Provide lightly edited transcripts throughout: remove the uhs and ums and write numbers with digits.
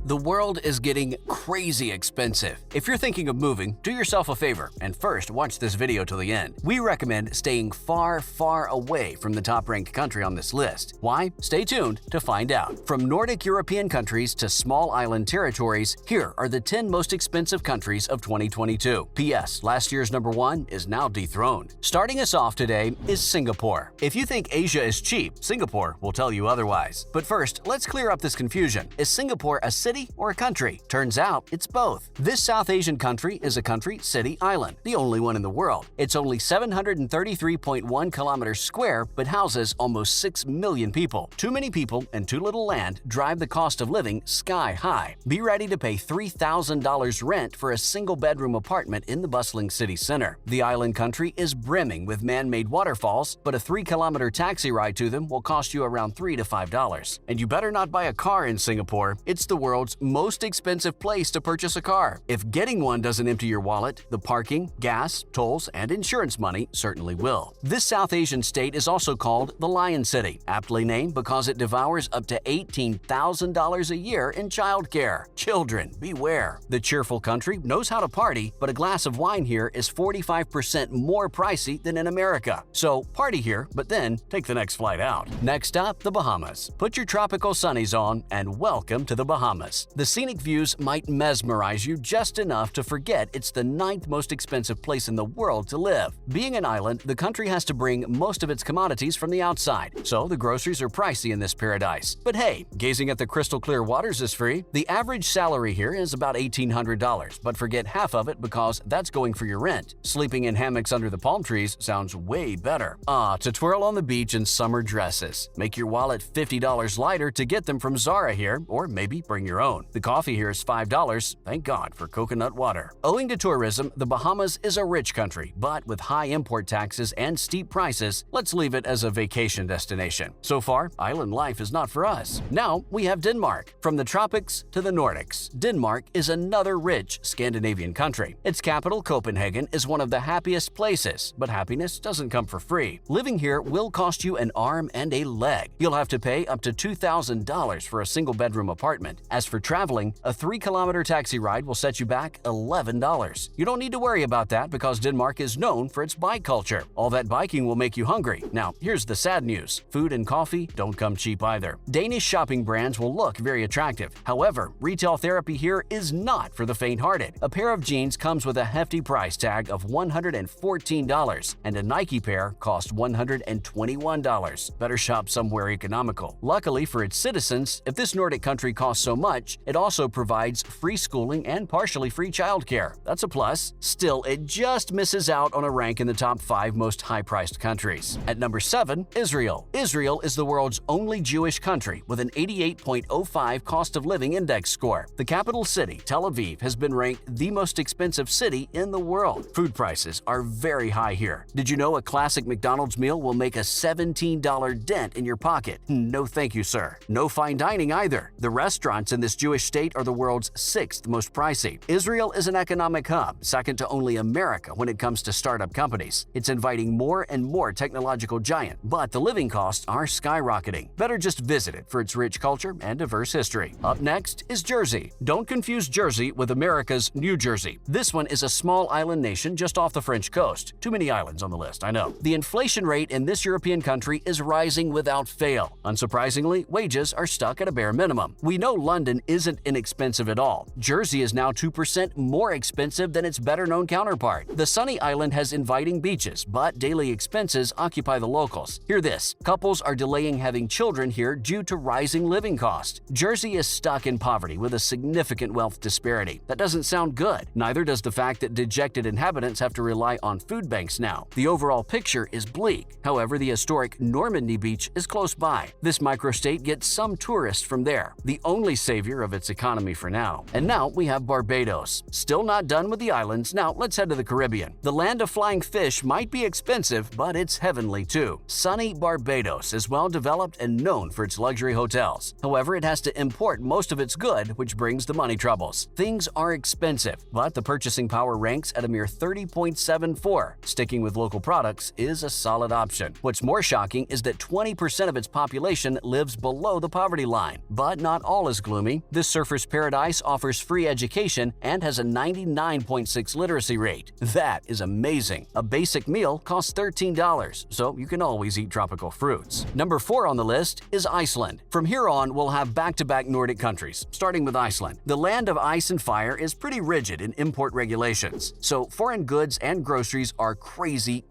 The world is getting crazy expensive. If you're thinking of moving, do yourself a favor and first watch this video till the end. We recommend staying far, far away from the top-ranked country on this list. Why? Stay tuned to find out. From Nordic European countries to small island territories, here are the 10 most expensive countries of 2022. P.S. Last year's number 1 is now dethroned. Starting us off today is Singapore. If you think Asia is cheap, Singapore will tell you otherwise. But first, let's clear up this confusion. Is Singapore a city or a country? Turns out it's both. This South Asian country is a country, city, island, the only one in the world. It's only 733.1 kilometers square, but houses almost 6 million people. Too many people and too little land drive the cost of living sky high. Be ready to pay $3,000 rent for a single-bedroom apartment in the bustling city center. The island country is brimming with man-made waterfalls, but a 3-kilometer taxi ride to them will cost you around $3 to $5. And you better not buy a car in Singapore. It's the world's most expensive place to purchase a car. If getting one doesn't empty your wallet, the parking, gas, tolls, and insurance money certainly will. This South Asian state is also called the Lion City, aptly named because it devours up to $18,000 a year in childcare. Children, beware. The cheerful country knows how to party, but a glass of wine here is 45% more pricey than in America. So party here, but then take the next flight out. Next up, the Bahamas. Put your tropical sunnies on and welcome to the Bahamas. The scenic views might mesmerize you just enough to forget it's the 9th most expensive place in the world to live. Being an island, the country has to bring most of its commodities from the outside, so the groceries are pricey in this paradise. But hey, gazing at the crystal clear waters is free. The average salary here is about $1,800, but forget half of it because that's going for your rent. Sleeping in hammocks under the palm trees sounds way better. To twirl on the beach in summer dresses. Make your wallet $50 lighter to get them from Zara here, or maybe bring your own. The coffee here is $5. Thank God for coconut water. Owing to tourism, the Bahamas is a rich country, but with high import taxes and steep prices, let's leave it as a vacation destination. So far, island life is not for us. Now we have Denmark. From the tropics to the Nordics, Denmark is another rich Scandinavian country. Its capital, Copenhagen, is one of the happiest places, but happiness doesn't come for free. Living here will cost you an arm and a leg. You'll have to pay up to $2,000 for a single-bedroom apartment. As for traveling, a 3-kilometer taxi ride will set you back $11. You don't need to worry about that because Denmark is known for its bike culture. All that biking will make you hungry. Now, here's the sad news. Food and coffee don't come cheap either. Danish shopping brands will look very attractive. However, retail therapy here is not for the faint-hearted. A pair of jeans comes with a hefty price tag of $114, and a Nike pair costs $121. Better shop somewhere economical. Luckily for its citizens, if this Nordic country costs so much, it also provides free schooling and partially free childcare. That's a plus. Still, it just misses out on a rank in the top 5 most high-priced countries. At number 7, Israel. Israel is the world's only Jewish country with an 88.05 cost of living index score. The capital city, Tel Aviv, has been ranked the most expensive city in the world. Food prices are very high here. Did you know a classic McDonald's meal will make a $17 dent in your pocket? No thank you, sir. No fine dining either. The restaurants in this Jewish state are the world's 6th most pricey. Israel is an economic hub, second to only America when it comes to startup companies. It's inviting more and more technological giants, but the living costs are skyrocketing. Better just visit it for its rich culture and diverse history. Up next is Jersey. Don't confuse Jersey with America's New Jersey. This one is a small island nation just off the French coast. Too many islands on the list, I know. The inflation rate in this European country is rising without fail. Unsurprisingly, wages are stuck at a bare minimum. We know London isn't inexpensive at all. Jersey is now 2% more expensive than its better-known counterpart. The sunny island has inviting beaches, but daily expenses occupy the locals. Hear this. Couples are delaying having children here due to rising living costs. Jersey is stuck in poverty with a significant wealth disparity. That doesn't sound good. Neither does the fact that dejected inhabitants have to rely on food banks now. The overall picture is bleak. However, the historic Normandy beach is close by. This microstate gets some tourists from there, the only savior of its economy for now. And now we have Barbados. Still not done with the islands. Now let's head to the Caribbean. The land of flying fish might be expensive, but it's heavenly too. Sunny Barbados is well developed and known for its luxury hotels. However, it has to import most of its good, which brings the money troubles. Things are expensive, but the purchasing power ranks at a mere 30.74. Sticking with local products is a solid option. What's more shocking is that 20% of its population lives below the poverty line. But not all is gloomy. Norway. This surfer's paradise offers free education and has a 99.6 literacy rate. That is amazing. A basic meal costs $13, so you can always eat tropical fruits. Number 4 on the list is Iceland. From here on, we'll have back-to-back Nordic countries, starting with Iceland. The land of ice and fire is pretty rigid in import regulations, so foreign goods and groceries are crazy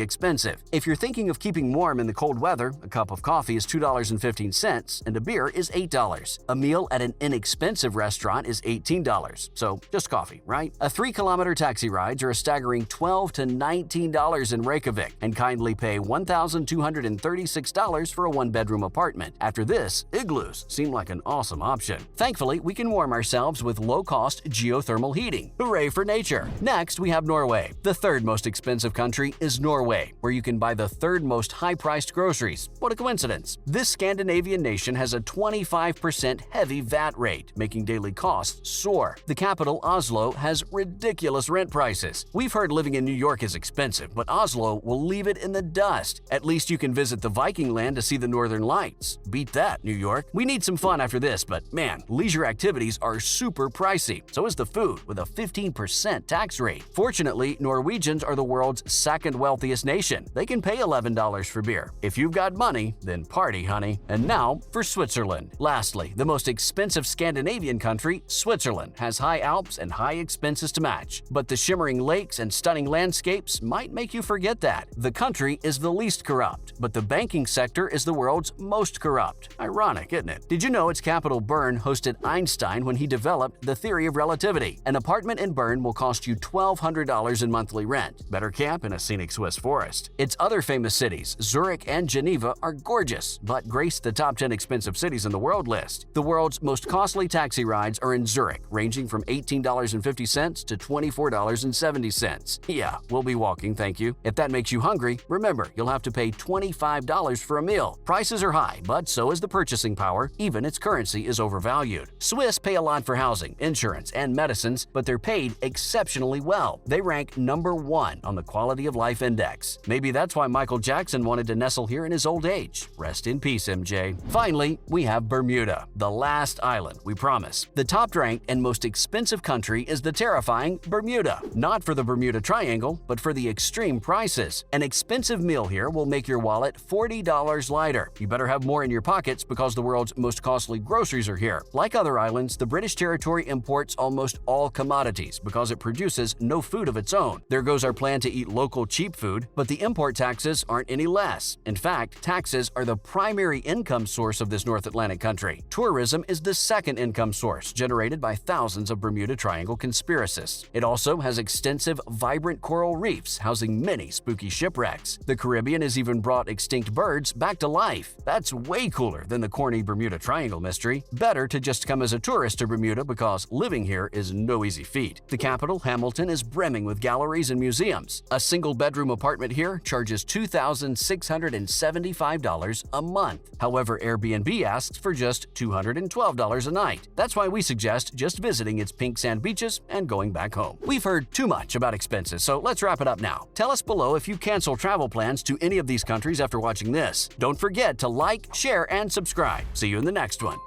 expensive. If you're thinking of keeping warm in the cold weather, a cup of coffee is $2.15 and a beer is $8. A meal at an inexpensive restaurant is $18, so just coffee, right? A 3-kilometer taxi rides are a staggering $12 to $19 in Reykjavik, and kindly pay $1,236 for a 1-bedroom apartment. After this, igloos seem like an awesome option. Thankfully, we can warm ourselves with low-cost geothermal heating. Hooray for nature! Next, we have Norway. The third most expensive country is Norway, where you can buy the third most high-priced groceries. What a coincidence! This Scandinavian nation has a 25% heavy VAT rate, making daily costs soar. The capital, Oslo, has ridiculous rent prices. We've heard living in New York is expensive, but Oslo will leave it in the dust. At least you can visit the Viking land to see the northern lights. Beat that, New York. We need some fun after this, but man, leisure activities are super pricey. So is the food, with a 15% tax rate. Fortunately, Norwegians are the world's second wealthiest nation. They can pay $11 for beer. If you've got money, then party, honey. And now for Switzerland. Lastly, the most expensive Scandinavian country, Switzerland, has high Alps and high expenses to match. But the shimmering lakes and stunning landscapes might make you forget that. The country is the least corrupt, but the banking sector is the world's most corrupt. Ironic, isn't it? Did you know its capital, Bern, hosted Einstein when he developed the theory of relativity? An apartment in Bern will cost you $1,200 in monthly rent. Better camp in a scenic Swiss forest. Its other famous cities, Zurich and Geneva, are gorgeous, but grace the top 10 expensive cities in the world list. The world's most costly taxi rides are in Zurich, ranging from $18.50 to $24.70. Yeah, we'll be walking, thank you. If that makes you hungry, remember, you'll have to pay $25 for a meal. Prices are high, but so is the purchasing power. Even its currency is overvalued. Swiss pay a lot for housing, insurance, and medicines, but they're paid exceptionally well. They rank number 1 on the Quality of Life Index. Maybe that's why Michael Jackson wanted to nestle here in his old age. Rest in peace, MJ. Finally, we have Bermuda, the last island, we promise. The top-ranked and most expensive country is the terrifying Bermuda. Not for the Bermuda Triangle, but for the extreme prices. An expensive meal here will make your wallet $40 lighter. You better have more in your pockets because the world's most costly groceries are here. Like other islands, the British territory imports almost all commodities because it produces no food of its own. There goes our plan to eat local cheap food, but the import taxes aren't any less. In fact, taxes are the primary income source of this North Atlantic country. Tourism is the second income source, generated by thousands of Bermuda Triangle conspiracists. It also has extensive, vibrant coral reefs housing many spooky shipwrecks. The Caribbean has even brought extinct birds back to life. That's way cooler than the corny Bermuda Triangle mystery. Better to just come as a tourist to Bermuda because living here is no easy feat. The capital, Hamilton, is brimming with galleries and museums. A single-bedroom apartment here charges $2,675 a month. However, Airbnb asks for just $212 a night. That's why we suggest just visiting its pink sand beaches and going back home. We've heard too much about expenses, so let's wrap it up now. Tell us below if you cancel travel plans to any of these countries after watching this. Don't forget to like, share, and subscribe. See you in the next one.